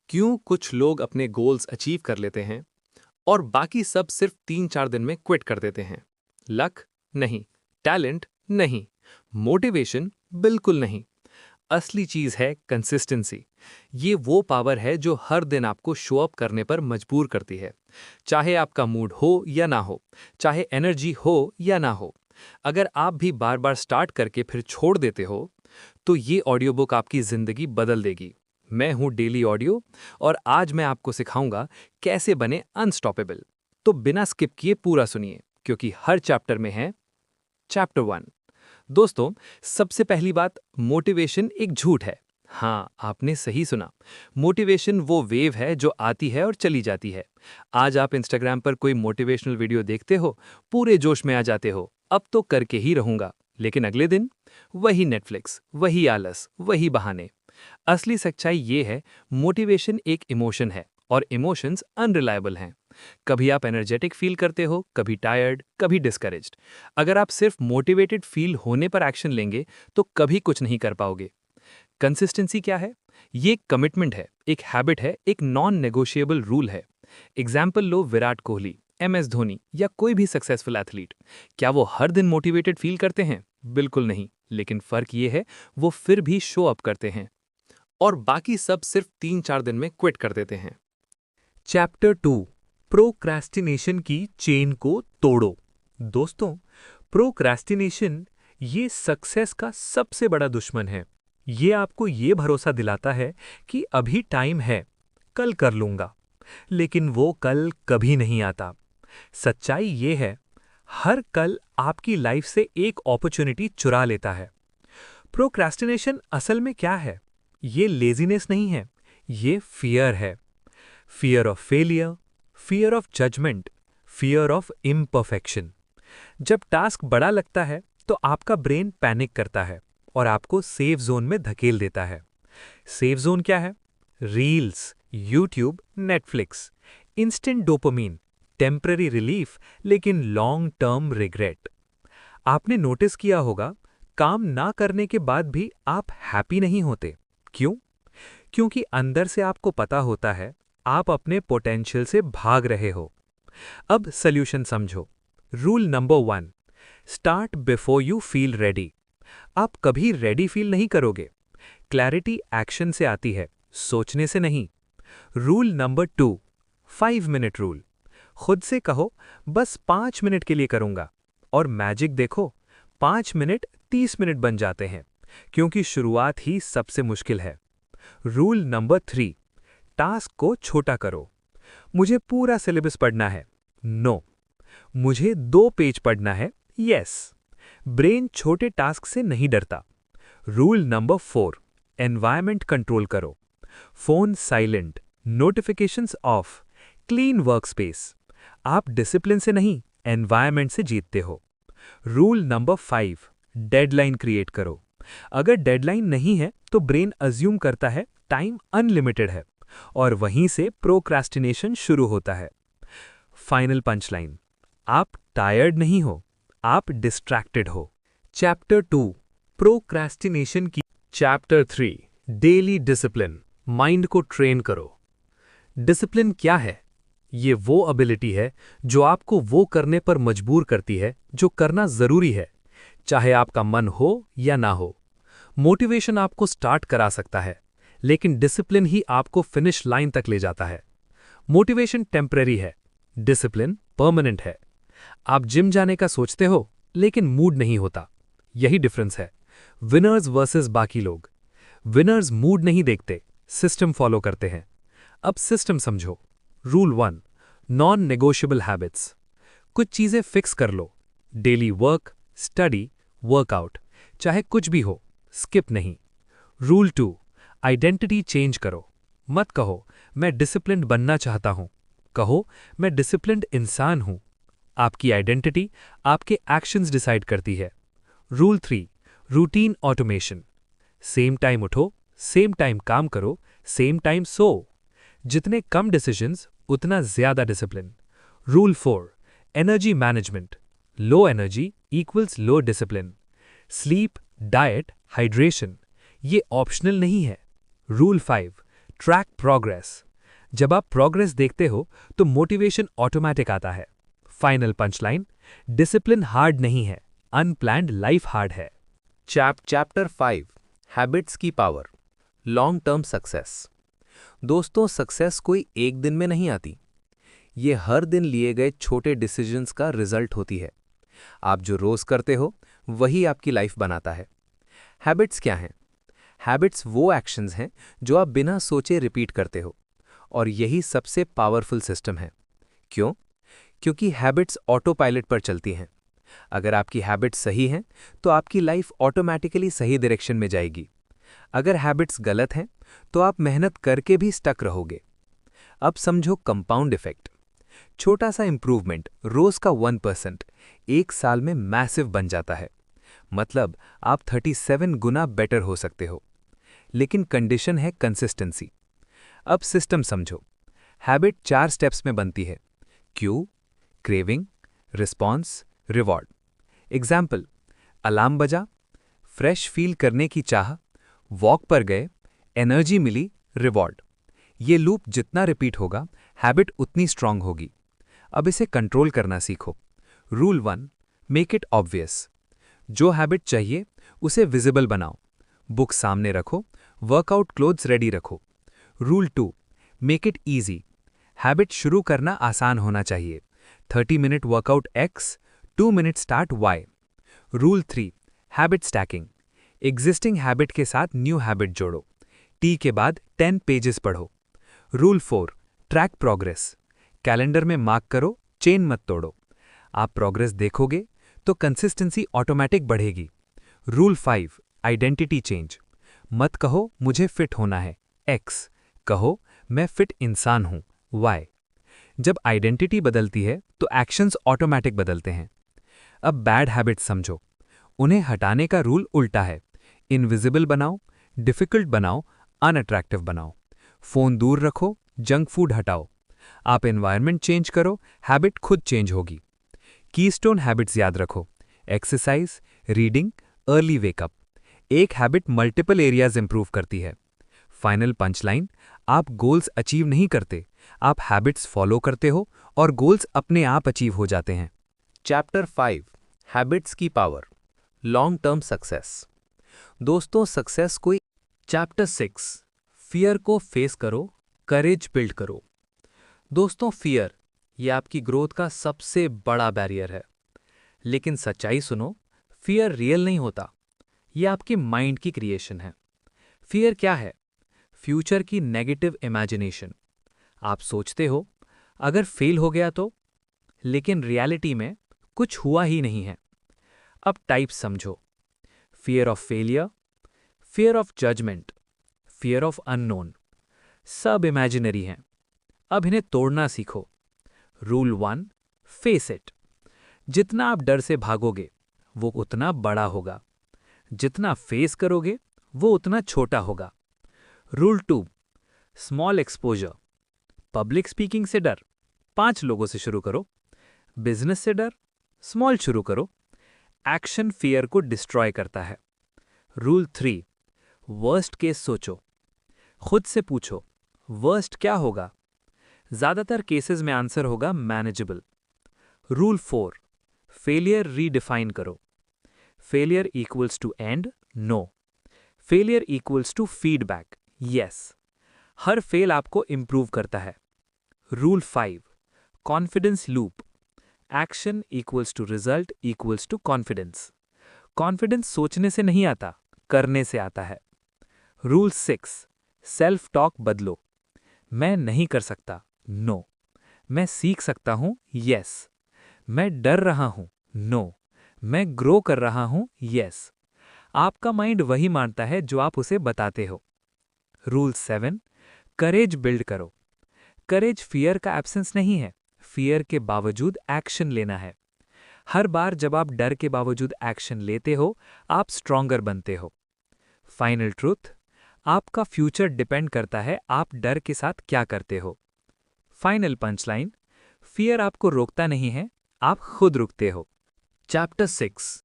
क्यों कुछ लोग अपने गोल्स अचीव कर लेते हैं और बाकी सब सिर्फ 3-4 दिन में क्विट कर देते हैं? लक? नहीं। टैलेंट? नहीं। मोटिवेशन? बिल्कुल नहीं। असली चीज है कंसिस्टेंसी। ये वो पावर है जो हर दिन आपको शो अप करने पर मजबूर करती है। चाहे आपका मूड हो या ना हो, चाहे एनर्जी हो या ना हो। अगर आप भी बार बार स्टार्ट करके फिर छोड़ देते हो, तो ये ऑडियो बुक आपकी जिंदगी बदल देगी। मैं हूं डेली ऑडियो और आज मैं आपको सिखाऊंगा कैसे बने अनस्टॉपेबल। तो बिना स्किप किए पूरा सुनिए, क्योंकि हर चैप्टर में है चैप्टर 1। दोस्तों, सबसे पहली बात, मोटिवेशन एक झूठ है। हाँ, आपने सही सुना। मोटिवेशन वो वेव है जो आती है और चली जाती है। आज आप इंस्टाग्राम पर कोई मोटिवेशनल वीडियो देखते हो, पूरे जोश में आ जाते हो, अब तो करके ही रहूंगा। लेकिन अगले दिन वही नेटफ्लिक्स, वही आलस, वही बहाने। असली सच्चाई ये है, मोटिवेशन एक इमोशन है और इमोशंस अनरिलायबल हैं। कभी आप एनर्जेटिक फील करते हो, कभी टायर्ड, कभी डिस्करेज्ड। अगर आप सिर्फ मोटिवेटेड फील होने पर एक्शन लेंगे तो कभी कुछ नहीं कर पाओगे। कंसिस्टेंसी क्या है? ये एक कमिटमेंट है, एक हैबिट है, एक नॉन नेगोशिएबल रूल है। एग्जाम्पल लो, विराट कोहली, MS धोनी या कोई भी सक्सेसफुल एथलीट। क्या वो हर दिन मोटिवेटेड फील करते हैं? बिल्कुल नहीं। लेकिन फर्क ये है, वो फिर भी शो अप करते हैं और बाकी सब सिर्फ 3-4 दिन में क्विट कर देते हैं। चैप्टर 2, प्रोक्रेस्टिनेशन की चेन को तोड़ो। दोस्तों, प्रोक्रेस्टिनेशन ये सक्सेस का सबसे बड़ा दुश्मन है। ये आपको ये भरोसा दिलाता है कि अभी टाइम है, कल कर लूंगा, लेकिन वो कल कभी नहीं आता। सच्चाई ये है, हर कल आपकी लाइफ से एक अपॉर्चुनिटी चुरा लेता है। प्रोक्रेस्टिनेशन असल में क्या है? ये लेजीनेस नहीं है, ये फियर है। Fear of failure, fear of judgement, fear of imperfection. जब टास्क बड़ा लगता है तो आपका ब्रेन पैनिक करता है और आपको सेफ जोन में धकेल देता है। सेफ जोन क्या है? Reels, YouTube, Netflix. Instant dopamine, temporary relief, लेकिन लॉन्ग टर्म रिग्रेट। आपने नोटिस किया होगा, काम ना करने के बाद भी आप हैप्पी नहीं होते। क्यों? क्योंकि अंदर से आपको पता होता है आप अपने पोटेंशियल से भाग रहे हो। अब सॉल्यूशन समझो। Rule number 1, start before you feel ready. आप कभी रेडी फील नहीं करोगे। क्लैरिटी एक्शन से आती है, सोचने से नहीं। Rule number 2, 5 minute rule. खुद से कहो, बस 5 मिनट के लिए करूंगा, और मैजिक देखो, 5 मिनट 30 मिनट बन जाते हैं, क्योंकि शुरुआत ही सबसे मुश्किल है। रूल नंबर 3, टास्क को छोटा करो। मुझे पूरा सिलेबस पढ़ना है, नो। मुझे 2 पेज पढ़ना है, यस। ब्रेन छोटे टास्क से नहीं डरता। रूल नंबर 4, एनवायरनमेंट कंट्रोल करो। Phone silent, notifications of, clean workspace. आप डिसिप्लिन से नहीं, एनवायरनमेंट से जीतते हो। रूल नंबर 5, डेडलाइन क्रिएट करो। अगर डेडलाइन नहीं है तो ब्रेन अज्यूम करता है टाइम अनलिमिटेड है, और वहीं से प्रोक्रेस्टिनेशन शुरू होता है। फाइनल पंचलाइन, आप टायर्ड नहीं हो, आप डिस्ट्रैक्टेड हो। चैप्टर 2, प्रोक्रेस्टिनेशन की। चैप्टर 3, डेली डिसिप्लिन, माइंड को ट्रेन करो। डिसिप्लिन क्या है? ये वो एबिलिटी है जो आपको वो करने पर मजबूर करती है जो करना जरूरी है, चाहे आपका मन हो या ना हो। मोटिवेशन आपको स्टार्ट करा सकता है, लेकिन डिसिप्लिन ही आपको फिनिश लाइन तक ले जाता है। मोटिवेशन टेम्परेरी है, डिसिप्लिन परमानेंट है। आप जिम जाने का सोचते हो, लेकिन मूड नहीं होता। यही डिफरेंस है, विनर्स वर्सेस बाकी लोग। विनर्स मूड नहीं देखते, सिस्टम फॉलो करते हैं। अब सिस्टम समझो। Rule 1, non negotiable habits. कुछ चीजें फिक्स कर लो, डेली वर्क, स्टडी, वर्कआउट, चाहे कुछ भी हो, स्किप नहीं। रूल 2, आइडेंटिटी चेंज करो। मत कहो मैं डिसिप्लिन्ड बनना चाहता हूं, कहो मैं डिसिप्लिन्ड इंसान हूं। आपकी आइडेंटिटी आपके एक्शंस डिसाइड करती है। Rule 3, routine automation. Same time उठो, सेम टाइम काम करो, सेम टाइम सो। जितने कम डिसीजंस उतना ज्यादा discipline. Rule 4, energy management. Low energy equals low discipline. Sleep, diet, hydration, ये ऑप्शनल नहीं है। Rule 5, track progress. जब आप प्रोग्रेस देखते हो तो मोटिवेशन ऑटोमेटिक आता है। फाइनल पंचलाइन, डिसिप्लिन हार्ड नहीं है, अनप्लान्ड लाइफ हार्ड है। चैप्टर 5 हैबिट्स की पावर, लॉन्ग टर्म सक्सेस। दोस्तों, सक्सेस कोई एक दिन में नहीं आती। ये हर दिन लिए गए छोटे डिसीजंस का रिजल्ट होती है। आप जो रोज करते हो वही आपकी लाइफ बनाता है। हैबिट्स क्या हैं? हैबिट्स वो एक्शंस हैं जो आप बिना सोचे रिपीट करते हो, और यही सबसे पावरफुल सिस्टम है। क्यों? क्योंकि हैबिट्स ऑटो पायलट पर चलती हैं। अगर आपकी हैबिट्स सही हैं तो आपकी लाइफ ऑटोमैटिकली सही डायरेक्शन में जाएगी। अगर हैबिट्स गलत हैं तो आप मेहनत करके भी स्टक रहोगे। अब समझो कंपाउंड इफेक्ट। छोटा सा इंप्रूवमेंट, रोज का 1%, एक साल में मैसिव बन जाता है। मतलब आप 37 गुना बेटर हो सकते हो। लेकिन कंडीशन है कंसिस्टेंसी। अब सिस्टम समझो। हैबिट 4 स्टेप्स में बनती है: Q, craving, response, reward. Example: alarm बजा, फ्रेश फील करने की चाह, वॉक पर गए, एनर्जी मिली, रिवॉर्ड। ये लूप जितना रिपीट होगा, हैबिट उतनी स्ट्रांग होगी। अब इसे कंट्रोल करना सीखो। Rule 1, make it obvious. जो हैबिट चाहिए उसे विजिबल बनाओ। बुक सामने रखो, वर्कआउट क्लोथ्स रेडी रखो। Rule 2, make it easy. Habit शुरू करना आसान होना चाहिए। 30 minute workout X, 2 minute start Y। Rule 3, habit stacking. Existing habit के साथ न्यू हैबिट जोड़ो। T के बाद 10 पेजेस पढ़ो। Rule 4, track progress. कैलेंडर में मार्क करो, चेन मत तोड़ो। आप प्रोग्रेस देखोगे तो कंसिस्टेंसी ऑटोमेटिक बढ़ेगी। Rule 5, identity change. मत कहो मुझे फिट होना है X, कहो मैं फिट इंसान हूं Y। जब आइडेंटिटी बदलती है तो एक्शंस ऑटोमेटिक बदलते हैं। अब बैड हैबिट समझो। उन्हें हटाने का रूल उल्टा है। इनविजिबल बनाओ, डिफिकल्ट बनाओ, अनअट्रैक्टिव बनाओ। फोन दूर रखो, जंक फूड हटाओ। आप एनवायरनमेंट चेंज करो, हैबिट खुद चेंज होगी। कीस्टोन हैबिट्स याद रखो: एक्सरसाइज, रीडिंग, अर्ली वेकअप। एक हैबिट मल्टीपल एरियाज इंप्रूव करती है। फाइनल पंचलाइन, आप गोल्स अचीव नहीं करते, आप हैबिट्स फॉलो करते हो और गोल्स अपने आप अचीव हो जाते हैं। चैप्टर 5 हैबिट्स की पावर, लॉन्ग टर्म सक्सेस। दोस्तों, सक्सेस कोई। चैप्टर 6 फियर को फेस करो, करेज बिल्ड करो। दोस्तों, फियर ये आपकी ग्रोथ का सबसे बड़ा बैरियर है। लेकिन सच्चाई सुनो, फियर रियल नहीं होता। ये आपके माइंड की क्रिएशन है। फियर क्या है? फ्यूचर की नेगेटिव इमेजिनेशन। आप सोचते हो अगर फेल हो गया तो, लेकिन रियलिटी में कुछ हुआ ही नहीं है। अब टाइप समझो: fear of failure, fear of judgement, fear of unknown. सब इमेजिनरी हैं। अब इन्हें तोड़ना सीखो। Rule 1, face it. जितना आप डर से भागोगे वो उतना बड़ा होगा। जितना फेस करोगे वो उतना छोटा होगा। Rule 2, small exposure. Public speaking से डर, 5 लोगों से शुरू करो। बिजनेस से डर, स्मॉल शुरू करो। एक्शन फियर को डिस्ट्रॉय करता है। रूल 3, वर्स्ट केस सोचो। खुद से पूछो वर्स्ट क्या होगा। ज्यादातर केसेस में आंसर होगा मैनेजेबल। रूल 4, फेलियर रीडिफाइन करो। Failure equals to end? No. Failure equals to feedback? Yes. हर फेल आपको इंप्रूव करता है। Rule 5, confidence loop. Action equals to result equals to confidence. Confidence सोचने से नहीं आता, करने से आता है। रूल 6, सेल्फ टॉक बदलो। मैं नहीं कर सकता, नो। मैं सीख सकता हूं, यस। मैं डर रहा हूं, नो। मैं ग्रो कर रहा हूं, यस। आपका माइंड वही मानता है जो आप उसे बताते हो। रूल 7, करेज बिल्ड करो। करेज फियर का एब्सेंस नहीं है, फियर के बावजूद एक्शन लेना है। हर बार जब आप डर के बावजूद एक्शन लेते हो, आप स्ट्रॉन्गर बनते हो। फाइनल ट्रूथ, आपका फ्यूचर डिपेंड करता है आप डर के साथ क्या करते हो। फाइनल पंचलाइन, फियर आपको रोकता नहीं है, आप खुद रुकते हो। चैप्टर 6